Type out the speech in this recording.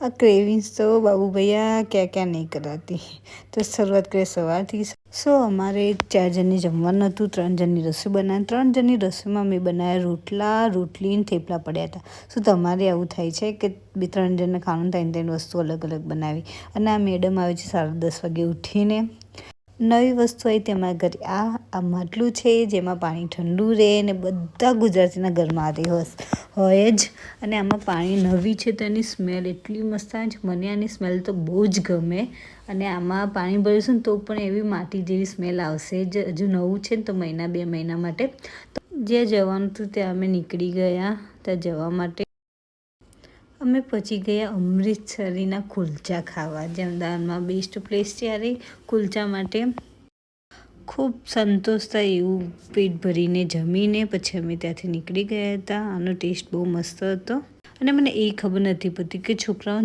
Cravings तो बाबू भैया क्या क्या नहीं कराती। तो શરૂઆત કરીએ સવારથી। અમારે 4 જણની જમવાનું હતું, 3 જણની રસોઈ બનાવી। 3 જણની રસોઈમાં મેં બનાવ્યા રોટલા, રોટલી ને થેપલા પડ્યા હતા। તમારે આવું થાય છે કે 2-3 જણને ખાવાનું થાય, 3 વસ્તુ અલગ અલગ બનાવી? અને આ મેડમ આવે છે 10:30 વાગે ઉઠીને। નવી વસ્તુ આવી તેમાં ઘરે આ માટલું છે જેમાં પાણી ઠંડુ રહે ને બધા ગુજરાતીના ઘરમાં આ હોય જ। અને આમાં પાણી નવી છે તો એની સ્મેલ એટલી મસ્ત આવે છે, મને આની સ્મેલ તો બહુ જ ગમે। અને આમાં પાણી ભરીશું ને તો પણ એવી માટી જેવી સ્મેલ આવશે જ। હજુ નવું છે ને તો 1-2 મહિના માટે જ્યાં જવાનું હતું ત્યાં અમે નીકળી ગયા ત્યાં જવા માટે। અમે પહોંચી ગયા અમૃતસરીના કુલચા ખાવા, જે અમદાવાદમાં બેસ્ટ પ્લેસ છે યારે કુલચા માટે। ખૂબ સંતોષ થાય એવું પેટ ભરીને જમીને પછી અમે ત્યાંથી નીકળી ગયા હતા। આનો ટેસ્ટ બહુ મસ્ત હતો અને મને એ ખબર નથી પડતી કે છોકરાઓ